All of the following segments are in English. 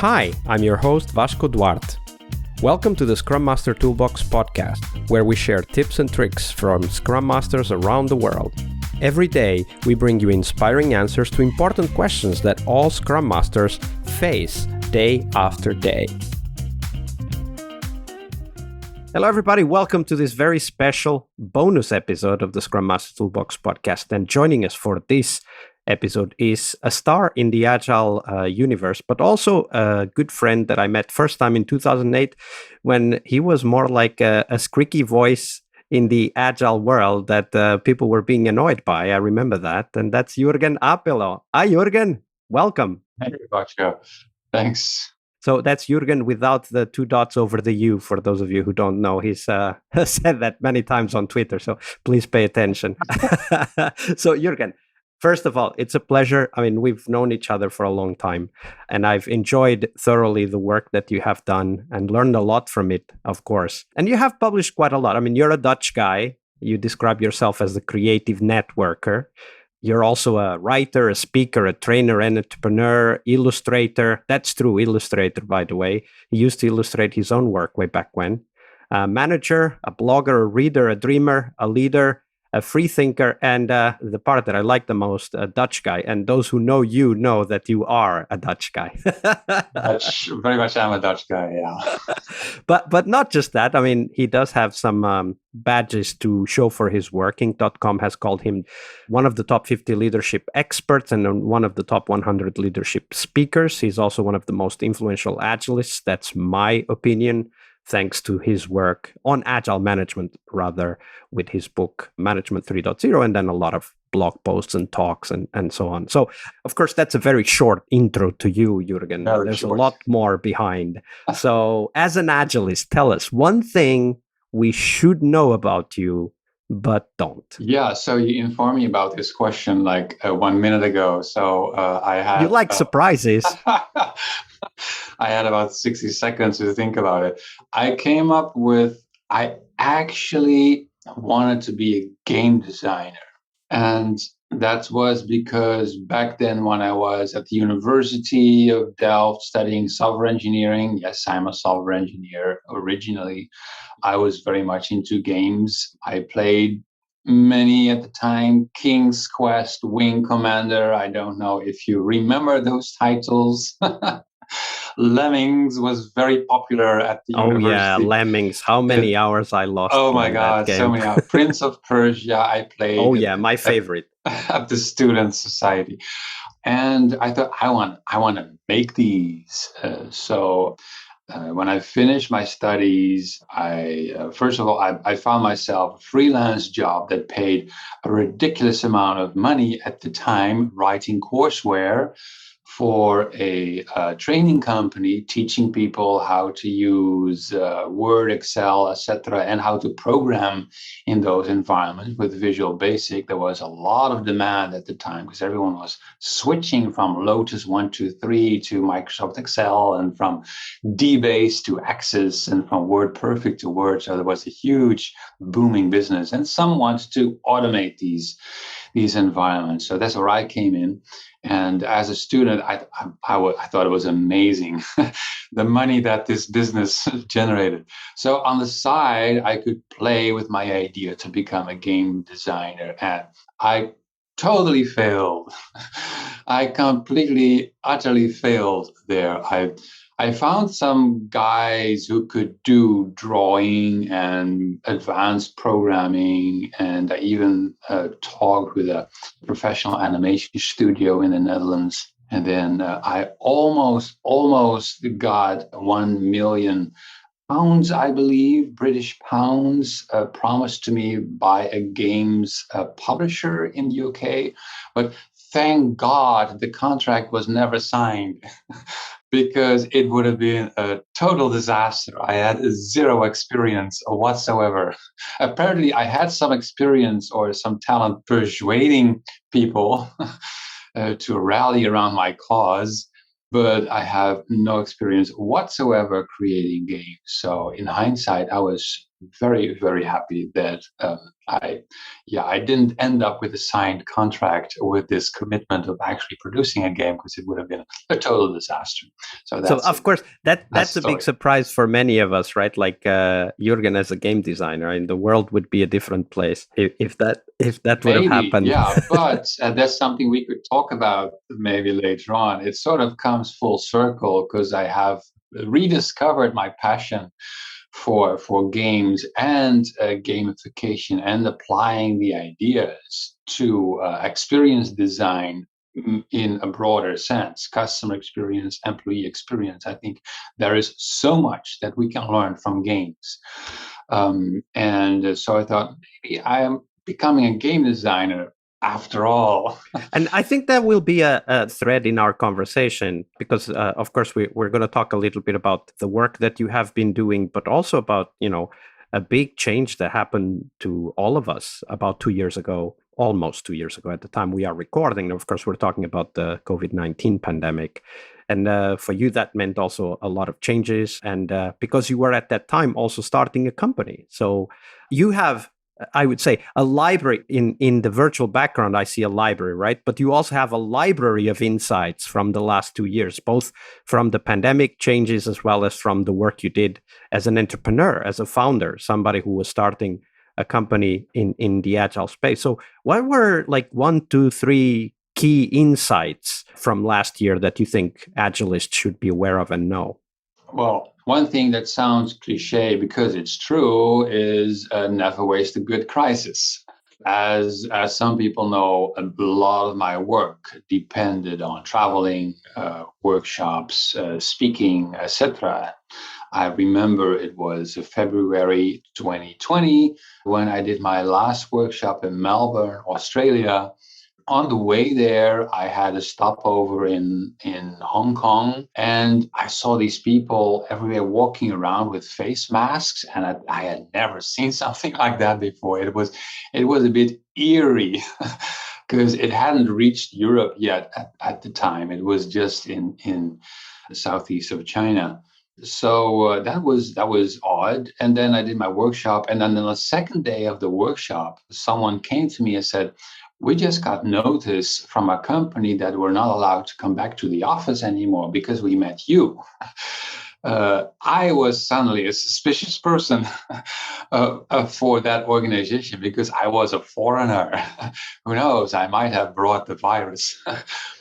Hi, I'm your host Vasco Duarte. Welcome to the Scrum Master Toolbox podcast, where we share tips and tricks from Scrum Masters around the world. Every day, we bring you inspiring answers to important questions that all Scrum Masters face day after day. Hello, everybody. Welcome to this very special bonus episode of the Scrum Master Toolbox podcast. And joining us for this episode is a star in the Agile universe, but also a good friend that I met first time in 2008 when he was more like a squeaky voice in the Agile world that people were being annoyed by. I remember that. And that's Jurgen Appelo. Hi, Jurgen. Welcome. Thank you, Vasco. Thanks. So that's Jurgen without the two dots over the U, for those of you who don't know. He's said that many times on Twitter, so please pay attention. So Jurgen, first of all, it's a pleasure. I mean, we've known each other for a long time, and I've enjoyed thoroughly the work that you have done and learned a lot from it, of course. And you have published quite a lot. I mean, you're a Dutch guy. You describe yourself as the creative networker. You're also a writer, a speaker, a trainer, an entrepreneur, illustrator. That's true, illustrator, by the way. He used to illustrate his own work way back when. A manager, a blogger, a reader, a dreamer, a leader, a freethinker, and the part that I like the most, a Dutch guy. And those who know you know that you are a Dutch guy. Very much I'm a Dutch guy, yeah. But not just that. I mean, he does have some badges to show for his work. Inc.com has called him one of the top 50 leadership experts and one of the top 100 leadership speakers. He's also one of the most influential Agilists. That's my opinion, thanks to his work on Agile Management, rather, with his book Management 3.0, and then a lot of blog posts and talks and so on. So, of course, that's a very short intro to you, Jurgen. There's a lot more behind. So, as an Agilist, tell us one thing we should know about you, but don't. Yeah, so you informed me about this question like 1 minute ago. So I had... You like surprises. I had about 60 seconds to think about it. I came up with, I actually wanted to be a game designer. And that was because back then when I was at the University of Delft studying software engineering, yes, I'm a software engineer originally, I was very much into games. I played many at the time, King's Quest, Wing Commander. I don't know if you remember those titles. Lemmings was very popular at the university. Oh yeah, Lemmings. How many hours I lost. Oh my God, so many hours. Prince of Persia, I played. Oh yeah, my favorite. At the Student Society. And I thought, I want to make these. So when I finished my studies, first of all, I found myself a freelance job that paid a ridiculous amount of money at the time, writing courseware for a training company, teaching people how to use Word, Excel, etc., and how to program in those environments with Visual Basic. There was a lot of demand at the time because everyone was switching from Lotus 123 to Microsoft Excel and from DBase to Access and from WordPerfect to Word. So there was a huge booming business, and some wanted to automate these environments. So that's where I came in. And as a student, I thought it was amazing, the money that this business generated. So on the side, I could play with my idea to become a game designer. And I totally failed. I completely, utterly failed there. I found some guys who could do drawing and advanced programming, and I even talked with a professional animation studio in the Netherlands. And then I almost got 1 million pounds, I believe, British pounds, promised to me by a games publisher in the UK. But thank God the contract was never signed. Because it would have been a total disaster. I had zero experience whatsoever. Apparently, I had some experience or some talent persuading people to rally around my cause, but I have no experience whatsoever creating games. So in hindsight, I was very, very happy that I didn't end up with a signed contract with this commitment of actually producing a game, because it would have been a total disaster. So So of course that's that's the a big story. surprise for many of us, right? Like Jurgen as a game designer, and the world would be a different place if that would have Maybe, happened. yeah, but that's something we could talk about maybe later on. It sort of comes full circle because I have rediscovered my passion for games and gamification, and applying the ideas to experience design in a broader sense, customer experience, employee experience. I think there is so much that we can learn from games. And so I thought, maybe I am becoming a game designer after all. And I think that will be a thread in our conversation because, of course, we're going to talk a little bit about the work that you have been doing, but also about, a big change that happened to all of us about 2 years ago, almost 2 years ago at the time we are recording. Of course, we're talking about the COVID-19 pandemic. And for you, that meant also a lot of changes. And because you were at that time also starting a company. So you have, I would say, a library in the virtual background. I see a library, right? But you also have a library of insights from the last 2 years, both from the pandemic changes as well as from the work you did as an entrepreneur, as a founder, somebody who was starting a company in the agile space. So what were like 1, 2, 3 key insights from last year that you think Agilists should be aware of and know? Well, one thing that sounds cliche because it's true is never waste a good crisis. As some people know, a lot of my work depended on traveling, workshops, speaking, etc. I remember it was February 2020 when I did my last workshop in Melbourne, Australia. On the way there, I had a stopover in Hong Kong, and I saw these people everywhere walking around with face masks, and I had never seen something like that before. It was a bit eerie because it hadn't reached Europe yet at the time. It was just in the southeast of China. So that was odd. And then I did my workshop, and then on the second day of the workshop, someone came to me and said, "We just got notice from a company that we're not allowed to come back to the office anymore because we met you." I was suddenly a suspicious person for that organization because I was a foreigner. Who knows? I might have brought the virus.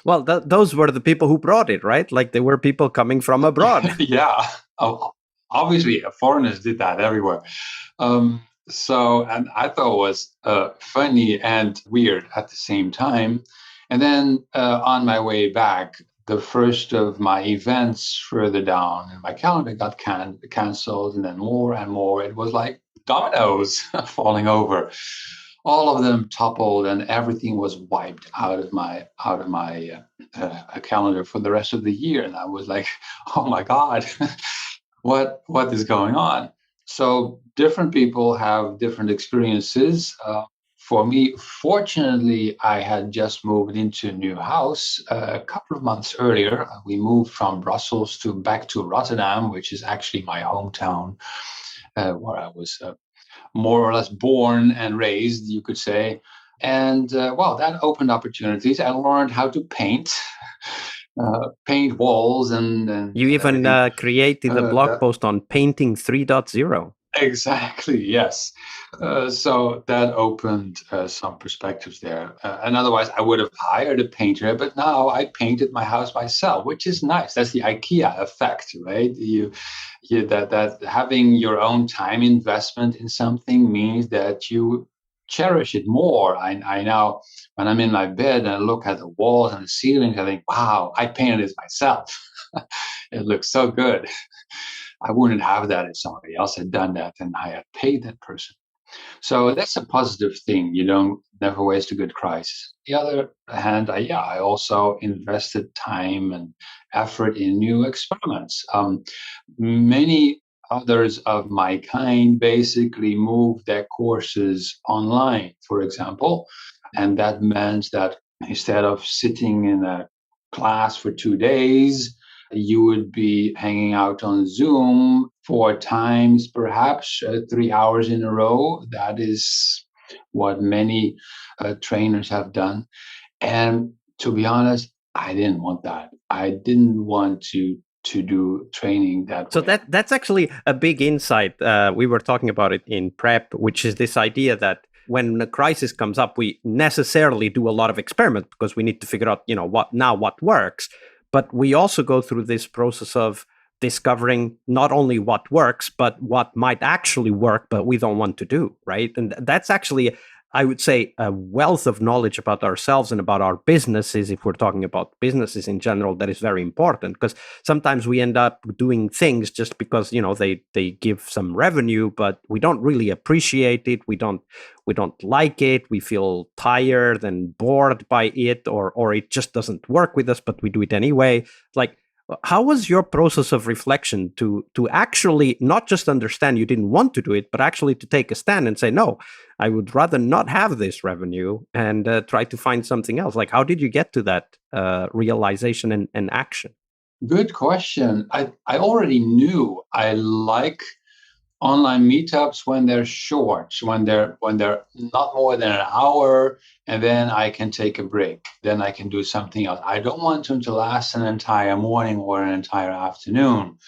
Well, those were the people who brought it, right? Like they were people coming from abroad. Yeah. Oh, obviously, foreigners did that everywhere. And I thought it was funny and weird at the same time. And then on my way back, the first of my events further down in my calendar got canceled, and then more and more. It was like dominoes falling over. All of them toppled, and everything was wiped out of my calendar for the rest of the year. And I was like, "Oh my God, what is going on?" So different people have different experiences. For me, fortunately, I had just moved into a new house a couple of months earlier. We moved from Brussels back to Rotterdam, which is actually my hometown, where I was more or less born and raised, you could say. And well, that opened opportunities. I learned how to paint walls You and even everything. created a blog That post on painting 3.0. Exactly, yes. So that opened some perspectives there. And otherwise, I would have hired a painter, but now I painted my house myself, which is nice. That's the IKEA effect, right? That having your own time investment in something means that you cherish it more. I now, when I'm in my bed and I look at the walls and the ceilings, I think, wow, I painted this myself. It looks so good. I wouldn't have that if somebody else had done that and I had paid that person. So that's a positive thing. You don't never waste a good crisis. The other hand, I also invested time and effort in new experiments. Many others of my kind basically moved their courses online, for example, and that meant that instead of sitting in a class for 2 days, you would be hanging out on Zoom 4 times, perhaps 3 hours in a row. That is what many trainers have done. And to be honest, I didn't want that. I didn't want to do training that So way. that's actually a big insight. We were talking about it in prep, which is this idea that when a crisis comes up, we necessarily do a lot of experiment because we need to figure out, what works. But we also go through this process of discovering not only what works, but what might actually work, but we don't want to do, right? And that's actually, I would say, a wealth of knowledge about ourselves and about our businesses, if we're talking about businesses in general, that is very important, because sometimes we end up doing things just because they give some revenue, but we don't really appreciate it. We don't like it. We feel tired and bored by it, or it just doesn't work with us, but we do it anyway. Like, how was your process of reflection to actually not just understand you didn't want to do it, but actually to take a stand and say, no, I would rather not have this revenue and try to find something else? Like, how did you get to that realization and action? Good question. I already knew I like online meetups when they're short, when they're not more than an hour, and then I can take a break. Then I can do something else. I don't want them to last an entire morning or an entire afternoon.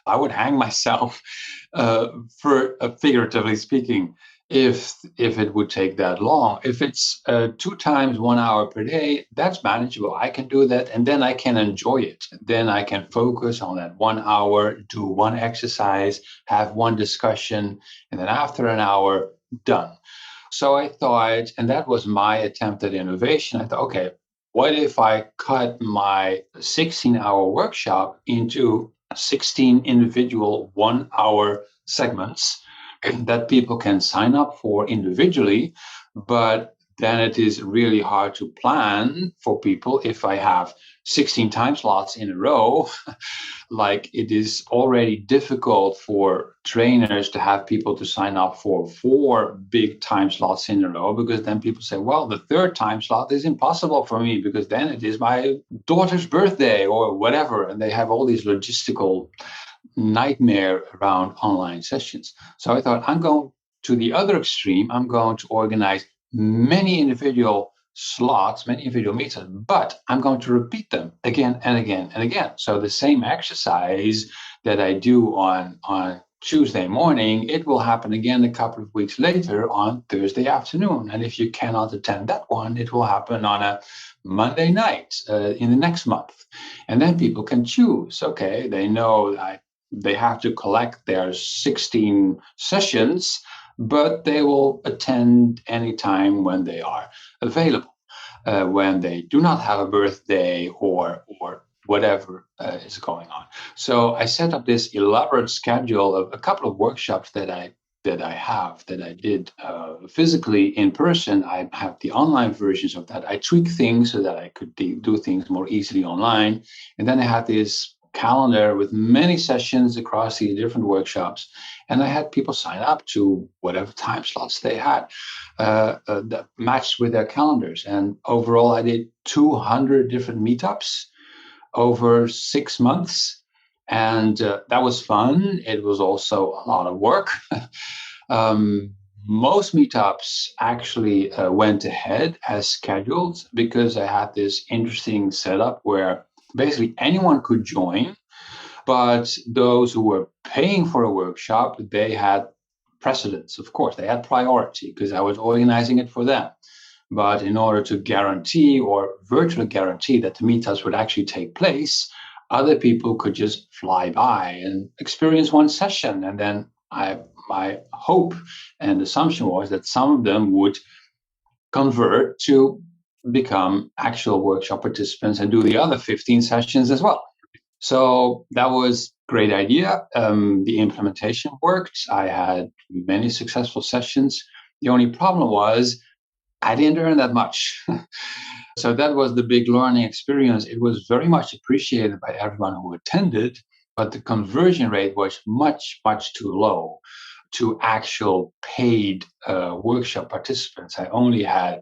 I would hang myself, for figuratively speaking, if it would take that long. If it's 2 times 1 hour per day, that's manageable. I can do that, and then I can enjoy it. Then I can focus on that 1 hour, do one exercise, have one discussion, and then after an hour, done. So I thought, and that was my attempt at innovation. I thought, okay, what if I cut my 16-hour workshop into 16 individual 1 hour segments that people can sign up for individually, but then it is really hard to plan for people if I have 16 time slots in a row. Like, it is already difficult for trainers to have people to sign up for 4 big time slots in a row, because then people say, well, the third time slot is impossible for me because then it is my daughter's birthday or whatever. And they have all these logistical nightmare around online sessions. So I thought, I'm going to the other extreme. I'm going to organize many individual slots, many individual meetings, but I'm going to repeat them again and again and again. So the same exercise that I do on Tuesday morning, it will happen again a couple of weeks later on Thursday afternoon. And if you cannot attend that one, it will happen on a Monday night in the next month. And then people can choose. Okay, they know that they have to collect their 16 sessions, but they will attend anytime when they are available, when they do not have a birthday or whatever is going on. So I set up this elaborate schedule of a couple of workshops that I did physically in person. I have the online versions of that. I tweak things so that I could do things more easily online. And then I had this calendar with many sessions across the different workshops. And I had people sign up to whatever time slots they had that matched with their calendars. And overall, I did 200 different meetups over 6 months. And that was fun. It was also a lot of work. Most meetups actually went ahead as scheduled because I had this interesting setup where basically anyone could join, but those who were paying for a workshop, they had precedence. Of course, they had priority because I was organizing it for them. But in order to guarantee or virtually guarantee that the meetups would actually take place, other people could just fly by and experience one session. And then my hope and assumption was that some of them would convert to become actual workshop participants and do the other 15 sessions as well. So that was a great idea. The implementation worked. I had many successful sessions. The only problem was I didn't earn that much. So that was the big learning experience. It was very much appreciated by everyone who attended, but the conversion rate was much, much too low to actual paid workshop participants. I only had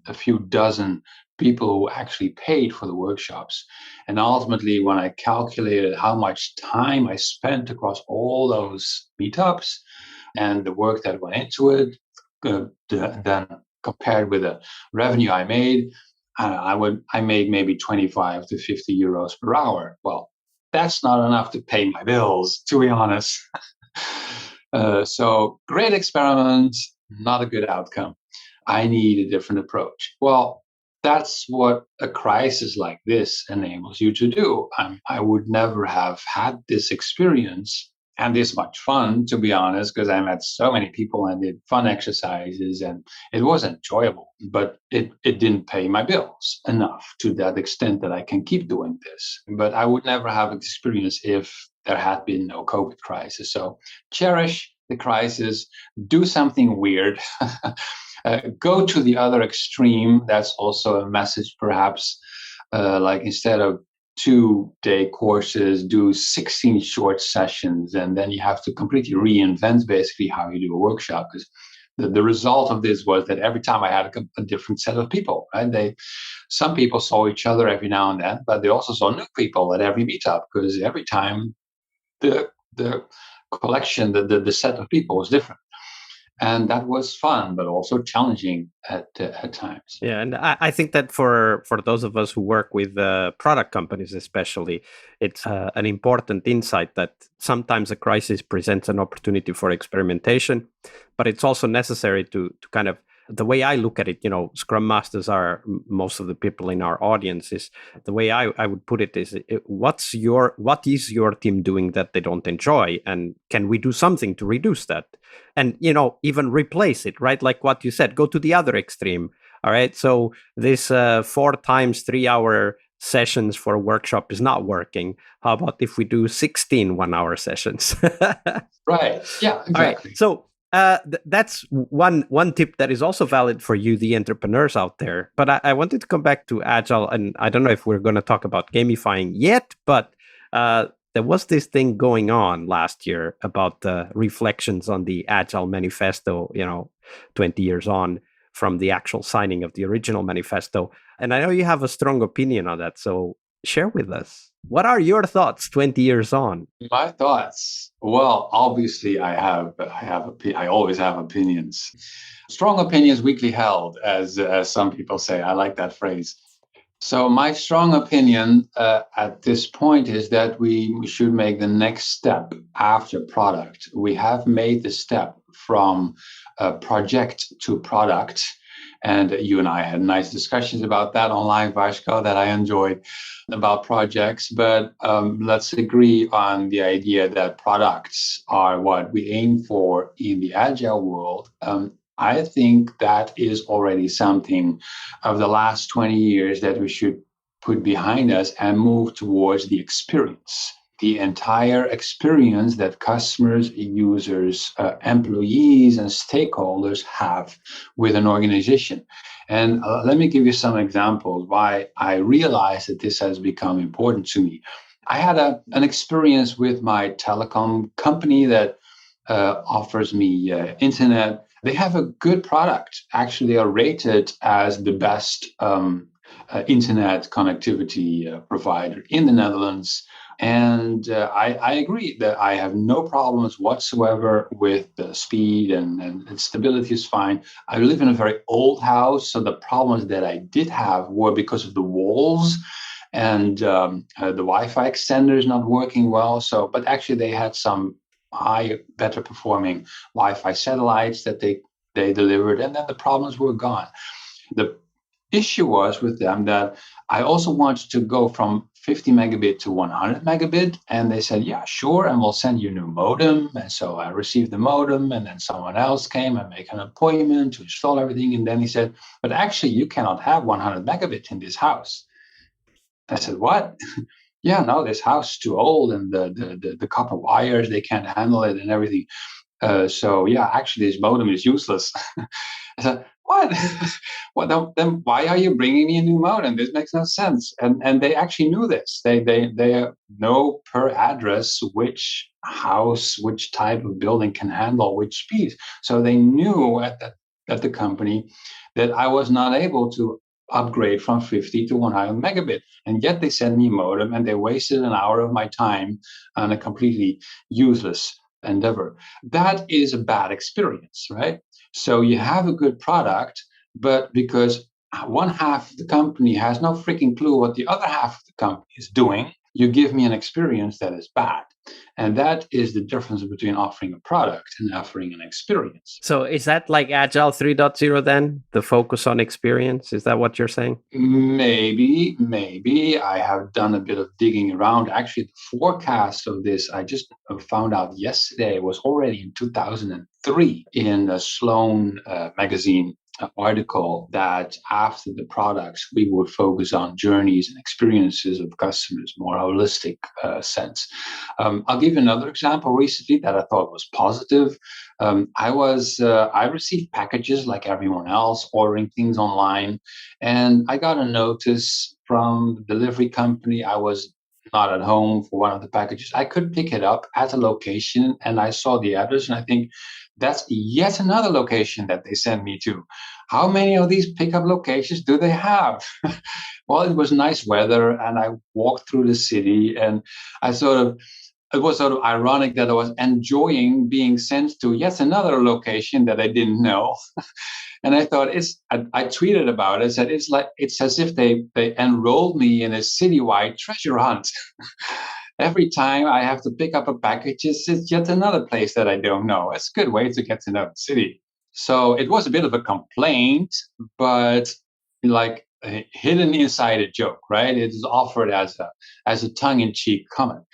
a few dozen people who actually paid for the workshops. And ultimately, when I calculated how much time I spent across all those meetups and the work that went into it, then compared with the revenue I made, I made maybe 25 to 50 euros per hour. Well, that's not enough to pay my bills, to be honest. So great experiment, not a good outcome. I need a different approach. Well, that's what a crisis like this enables you to do. I would never have had this experience and this much fun, to be honest, because I met so many people and did fun exercises and it was enjoyable, but it didn't pay my bills enough to that extent that I can keep doing this. But I would never have experience if there had been no COVID crisis. So cherish the crisis, do something weird. Go to the other extreme. That's also a message, perhaps. Like instead of 2-day courses, do 16 short sessions, and then you have to completely reinvent basically how you do a workshop. Because the result of this was that every time I had a different set of people, right? Some people saw each other every now and then, but they also saw new people at every meetup because every time the collection, the set of people was different. And that was fun, but also challenging at times. Yeah, and I think that for those of us who work with product companies, especially, it's an important insight that sometimes a crisis presents an opportunity for experimentation, but it's also necessary to kind of, the way I look at it, Scrum Masters are most of the people in our audience. Is the way I would put it is, what is your team doing that they don't enjoy, and can we do something to reduce that, and even replace it, right? Like what you said, go to the other extreme. All right, so this 4 times 3 hour sessions for a workshop is not working. How about if we do 16 1-hour sessions? Right. Yeah, exactly. All right. So that's one tip that is also valid for you, the entrepreneurs out there. But I wanted to come back to Agile, and I don't know if we're going to talk about gamifying yet, but there was this thing going on last year about the reflections on the Agile manifesto, 20 years on from the actual signing of the original manifesto. And I know you have a strong opinion on that. So share with us. What are your thoughts 20 years on? My thoughts. Well, obviously, I always have opinions. Strong opinions, weakly held, as some people say. I like that phrase. So my strong opinion at this point is that we should make the next step after product. We have made the step from project to product. And you and I had nice discussions about that online, Vashko, that I enjoyed, about projects. But let's agree on the idea that products are what we aim for in the Agile world. I think that is already something of the last 20 years that we should put behind us and move towards the experience. The entire experience that customers, users, employees, and stakeholders have with an organization. And let me give you some examples why I realized that this has become important to me. I had an experience with my telecom company that offers me internet. They have a good product. Actually, they are rated as the best internet connectivity provider in the Netherlands. And I agree that I have no problems whatsoever with the speed and stability is fine. I live in a very old house, so the problems that I did have were because of the walls and the Wi-Fi extender is not working well. So, but actually they had some better performing Wi-Fi satellites that they delivered, and then the problems were gone. The issue was with them that I also wanted to go from 50 megabit to 100 megabit, and they said, yeah, sure, and we'll send you a new modem. And so I received the modem, and then someone else came and make an appointment to install everything. And then he said, but actually you cannot have 100 megabit in this house. I said, what? Yeah, no, this house is too old, and the copper wires, they can't handle it and everything. So yeah, actually this modem is useless. I said, what? Well, then why are you bringing me a new modem? This makes no sense. And they actually knew this. They know per address which house, which type of building can handle which speed. So they knew at the company that I was not able to upgrade from 50 to 100 megabit. And yet they sent me a modem and they wasted an hour of my time on a completely useless endeavor. That is a bad experience, right? So you have a good product, but because one half of the company has no freaking clue what the other half of the company is doing, you give me an experience that is bad. And that is the difference between offering a product and offering an experience. So is that like Agile 3.0 then? The focus on experience? Is that what you're saying? Maybe. I have done a bit of digging around. Actually, the forecast of this, I just found out yesterday, was already in 2003 in a Sloan magazine article that after the products, we would focus on journeys and experiences of customers, more holistic sense. I'll give you another example recently that I thought was positive. I received packages like everyone else, ordering things online, and I got a notice from the delivery company. I was not at home for one of the packages. I could pick it up at a location, and I saw the address, and I think that's yet another location that they sent me to. How many of these pickup locations do they have? Well, it was nice weather, and I walked through the city, and it was sort of ironic that I was enjoying being sent to yet another location that I didn't know. And I thought I tweeted about it. I said it's as if they enrolled me in a citywide treasure hunt. Every time I have to pick up a package, it's yet another place that I don't know. It's a good way to get to know the city. So it was a bit of a complaint, but like hidden inside a joke, right? It is offered as a tongue-in-cheek comment.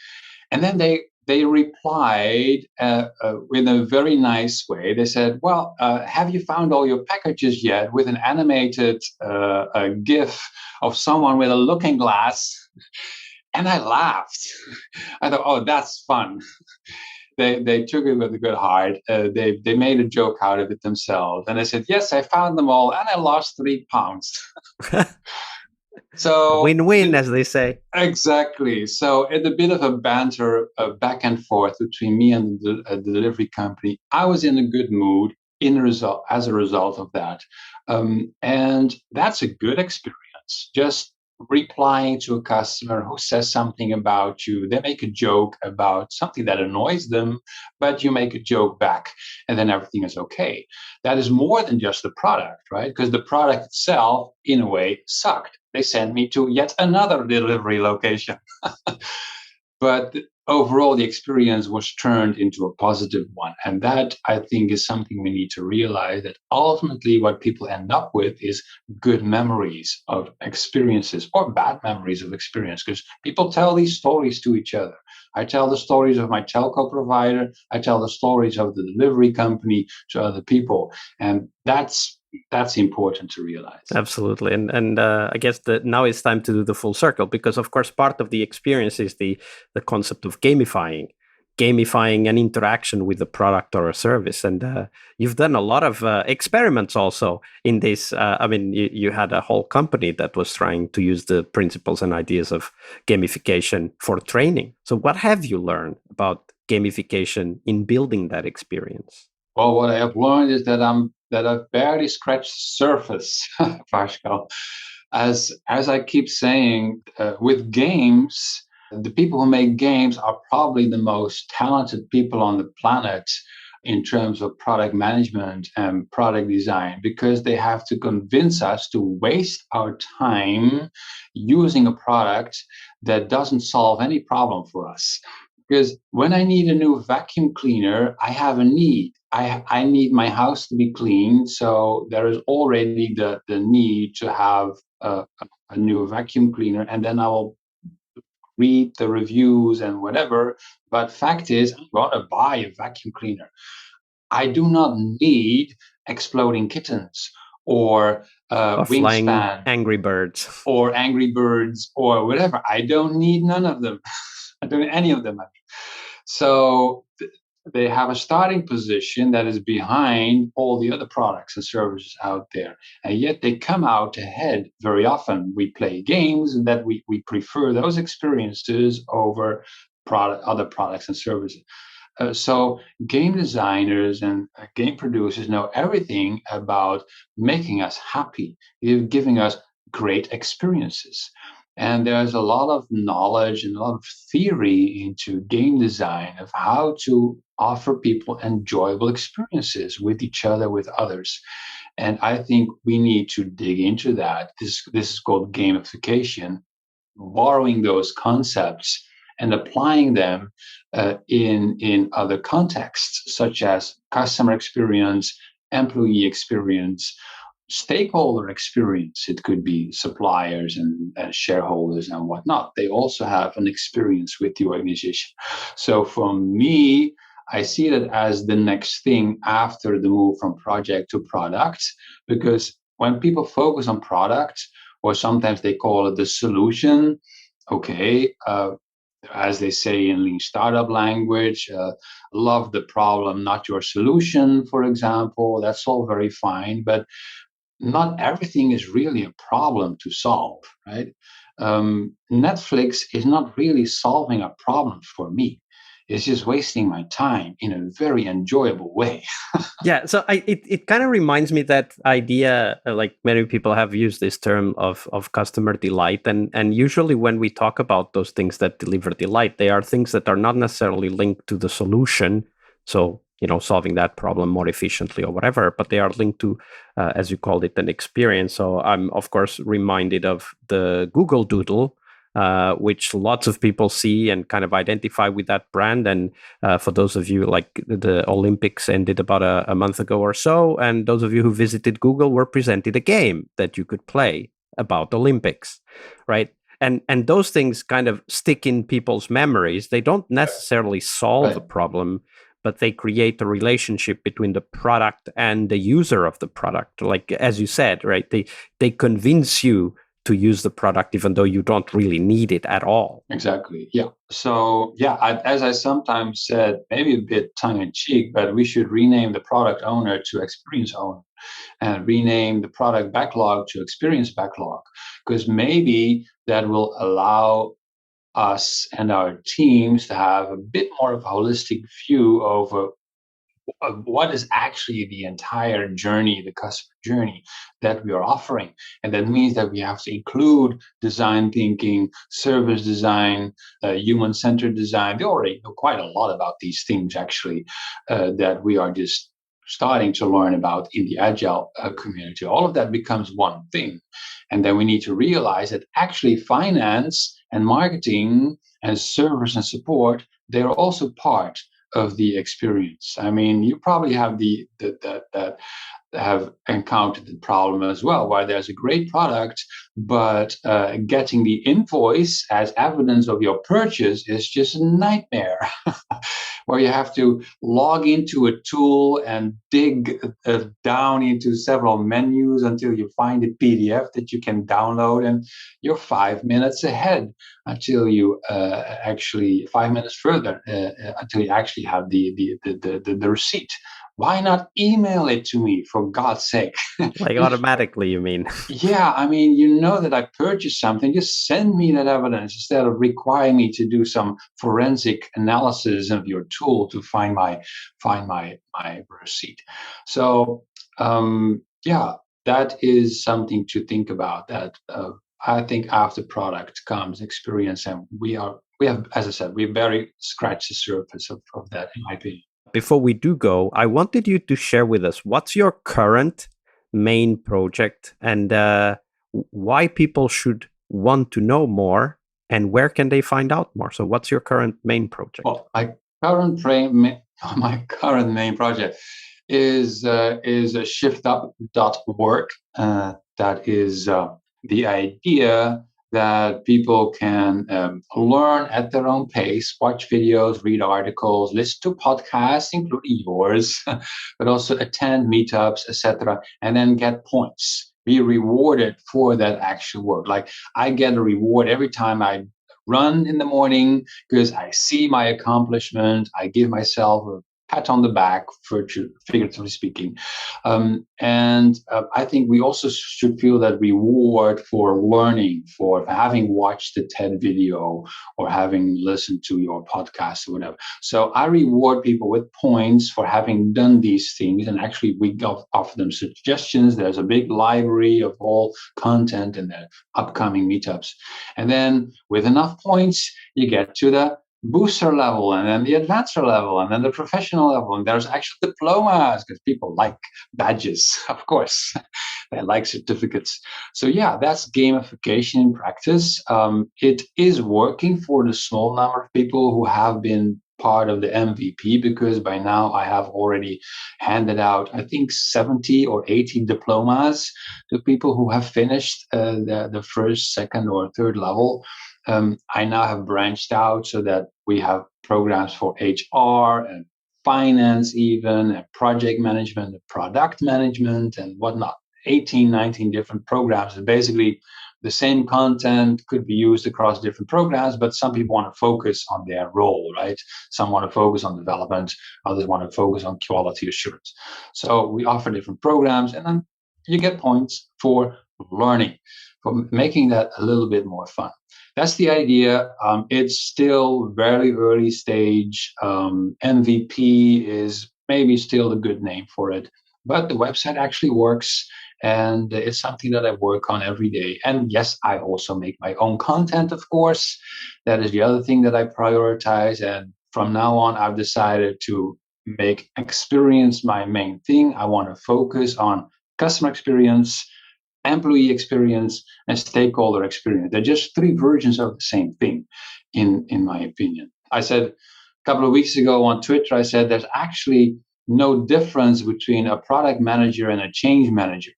And then they replied in a very nice way. They said, "Well, have you found all your packages yet?" With an animated a GIF of someone with a looking glass, and I laughed. I thought, "Oh, that's fun." They took it with a good heart. They made a joke out of it themselves, and I said, "Yes, I found them all, and I lost 3 pounds." So Win-win, as they say. exactly. So it's a bit of a banter back and forth between me and the delivery company. I was in a good mood as a result of that, and that's a good experience. Just replying to a customer who says something about you, they make a joke about something that annoys them, but you make a joke back, and then everything is okay. That is more than just the product, right? Because the product itself, in a way, sucked. They sent me to yet another delivery location. But overall, the experience was turned into a positive one. And that, I think, is something we need to realize, that ultimately what people end up with is good memories of experiences or bad memories of experience, because people tell these stories to each other. I tell the stories of my telco provider. I tell the stories of the delivery company to other people. And that's important to realize. Absolutely. And I guess that now it's time to do the full circle, because of course part of the experience is the concept of gamifying an interaction with a product or a service. And you've done a lot of experiments also in this. I mean, you had a whole company that was trying to use the principles and ideas of gamification for training. So what have you learned about gamification in building that experience? Well, what I have learned is that I've barely scratched the surface, Pascal. As I keep saying, with games, the people who make games are probably the most talented people on the planet in terms of product management and product design, because they have to convince us to waste our time using a product that doesn't solve any problem for us. Because when I need a new vacuum cleaner, I have a need. I need my house to be clean. So there is already the need to have a new vacuum cleaner. And then I will read the reviews and whatever. But fact is, I'm going to buy a vacuum cleaner. I do not need exploding kittens or Flying Wingspan Angry Birds. or Angry Birds or whatever. I don't need none of them. I don't need any of them. So they have a starting position that is behind all the other products and services out there. And yet they come out ahead very often. We play games and that we prefer those experiences over other products and services. So game designers and game producers know everything about making us happy, giving us great experiences. And there's a lot of knowledge and a lot of theory into game design of how to offer people enjoyable experiences with each other, with others. And I think we need to dig into that. This is called gamification, borrowing those concepts and applying them in other contexts, such as customer experience, employee experience, stakeholder experience. It could be suppliers and shareholders and whatnot. They also have an experience with the organization. So for me, I see that as the next thing after the move from project to product, because when people focus on product, or sometimes they call it the solution, okay, as they say in lean startup language, love the problem, not your solution, for example. That's all very fine, but not everything is really a problem to solve, right? Netflix is not really solving a problem for me. It's just wasting my time in a very enjoyable way. Yeah, so it kind of reminds me that idea, like many people have used this term of customer delight, and usually when we talk about those things that deliver delight, they are things that are not necessarily linked to the solution. So solving that problem more efficiently or whatever, but they are linked to, as you called it, an experience. So I'm of course reminded of the Google Doodle, which lots of people see and kind of identify with that brand. And for those of you, like the Olympics ended about a month ago or so, and those of you who visited Google were presented a game that you could play about Olympics, right? And those things kind of stick in people's memories. They don't necessarily solve a problem, but they create a relationship between the product and the user of the product. Like, as you said, right? They convince you to use the product even though you don't really need it at all. Exactly. Yeah. So, yeah, as I sometimes said, maybe a bit tongue in cheek, but we should rename the product owner to experience owner and rename the product backlog to experience backlog, because maybe that will allow us and our teams to have a bit more of a holistic view over what is actually the entire journey, the customer journey that we are offering. And that means that we have to include design thinking, service design, human-centered design. We already know quite a lot about these things, actually, that we are just starting to learn about in the Agile community. All of that becomes one thing. And then we need to realize that actually finance and marketing and service and support, they're also part of the experience. I mean, you probably have that have encountered the problem as well, where there's a great product, but getting the invoice as evidence of your purchase is just a nightmare. Where you have to log into a tool and dig down into several menus until you find a PDF that you can download, and you're 5 minutes ahead until you actually 5 minutes further until you actually have the receipt. Why not email it to me, for God's sake? Like automatically, you mean? Yeah, I mean, you know that I purchased something. Just send me that evidence instead of requiring me to do some forensic analysis of your tool to find my receipt. So yeah, that is something to think about. That I think after product comes experience, and we have, as I said, we very scratched the surface of that, in my opinion. Before we do go, I wanted you to share with us what's your current main project and why people should want to know more and where can they find out more. So what's your current main project? Well, my current main project is a shiftup.work. That is the idea that people can learn at their own pace, watch videos, read articles, listen to podcasts, including yours, but also attend meetups, etc., and then get points, be rewarded for that actual work. Like, I get a reward every time I run in the morning because I see my accomplishment. I give myself a pat on the back, figuratively speaking. And I think we also should feel that reward for learning, for having watched the TED video or having listened to your podcast or whatever. So I reward people with points for having done these things. And actually, we offer them suggestions. There's a big library of all content in the upcoming meetups. And then with enough points, you get to the booster level, and then the advanced level, and then the professional level. And there's actual diplomas because people like badges, of course. They like certificates. So yeah, that's gamification in practice. It is working for the small number of people who have been part of the MVP, because by now I have already handed out, I think, 70 or 80 diplomas to people who have finished the first, second, or third level. I now have branched out so that we have programs for HR and finance, even, and project management, and product management, and whatnot. 18, 19 different programs. And basically, the same content could be used across different programs, but some people want to focus on their role, right? Some want to focus on development, others want to focus on quality assurance. So we offer different programs, and then you get points for learning, for making that a little bit more fun. That's the idea. It's still very early stage. MVP is maybe still a good name for it, but the website actually works, and it's something that I work on every day. And yes, I also make my own content, of course. That is the other thing that I prioritize. And from now on, I've decided to make experience my main thing. I want to focus on customer experience, employee experience, and stakeholder experience. They're just three versions of the same thing, in my opinion. I said a couple of weeks ago on Twitter, I said there's actually no difference between a product manager and a change manager.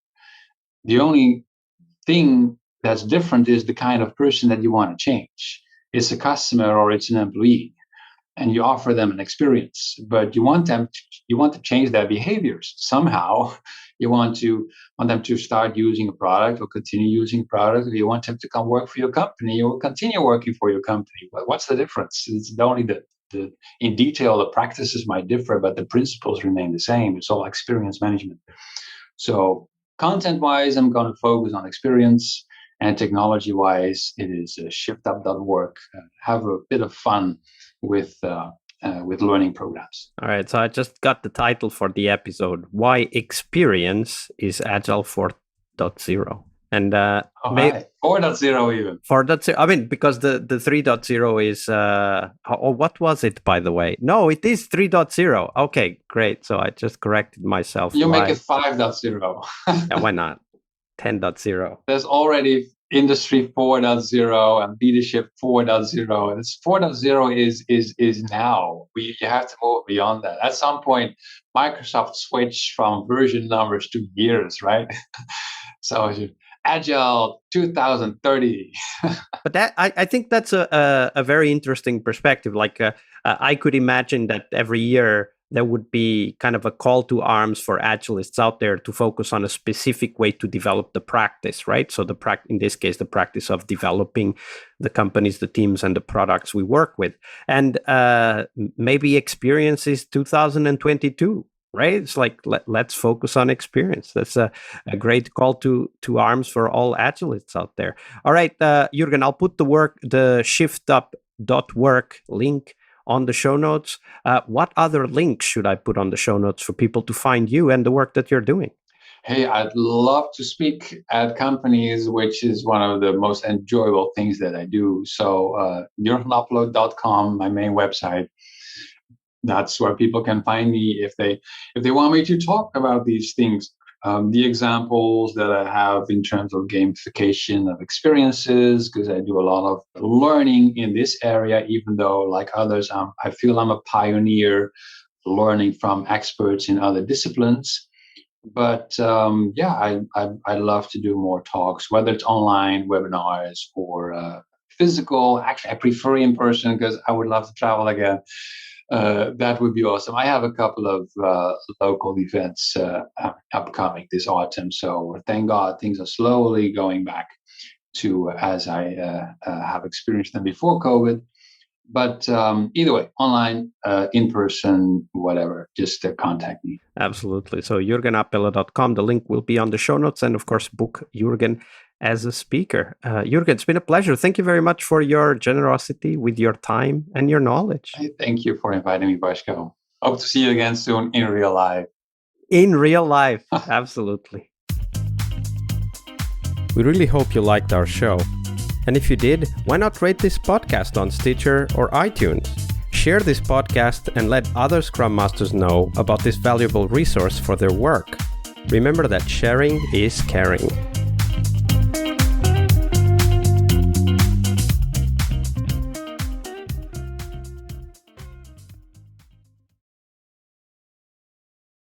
The only thing that's different is the kind of person that you want to change. It's a customer or it's an employee, and you offer them an experience, but you want to change their behaviors somehow. You want them to start using a product or continue using a product, or you want them to come work for your company or continue working for your company. What's the difference? It's only the in detail, the practices might differ, but the principles remain the same. It's all experience management. So content wise, I'm going to focus on experience, and technology wise, it is shiftup.work. Have a bit of fun with learning programs. All right, so I just got the title for the episode: Why Experience is Agile 4.0. And 4.0 even. 4.0. I mean, because the 3.0 is what was it, by the way? No, it is 3.0. Okay, great. So I just corrected myself. You make it 5.0. Yeah, why not? 10.0. There's already industry 4.0 and leadership 4.0. And it's 4.0 is now. You have to move beyond that. At some point, Microsoft switched from version numbers to years, right? So Agile 2030. But that I think that's a very interesting perspective. Like I could imagine that every year there would be kind of a call to arms for Agilists out there to focus on a specific way to develop the practice, right? So in this case, the practice of developing the companies, the teams, and the products we work with. And maybe experience is 2022. Right? It's like, let's focus on experience. That's a great call to arms for all Agilists out there. All right, Jurgen, I'll put the shiftup.work link on the show notes. What other links should I put on the show notes for people to find you and the work that you're doing? Hey, I'd love to speak at companies, which is one of the most enjoyable things that I do. So jurgenappelo.com, my main website. That's where people can find me if they want me to talk about these things. The examples that I have in terms of gamification of experiences, because I do a lot of learning in this area, even though, like others, I feel I'm a pioneer learning from experts in other disciplines. But I love to do more talks, whether it's online webinars or physical. Actually, I prefer in person because I would love to travel again. That would be awesome. I have a couple of local events upcoming this autumn. So thank God things are slowly going back to as I have experienced them before COVID. But either way, online, in person, whatever, just contact me. Absolutely. So jurgenappelo.com. The link will be on the show notes. And of course, book Jurgen as a speaker. Jurgen, it's been a pleasure. Thank you very much for your generosity with your time and your knowledge. Thank you for inviting me, Boško. Hope to see you again soon in real life. In real life. Absolutely. We really hope you liked our show. And if you did, why not rate this podcast on Stitcher or iTunes? Share this podcast and let other Scrum Masters know about this valuable resource for their work. Remember that sharing is caring.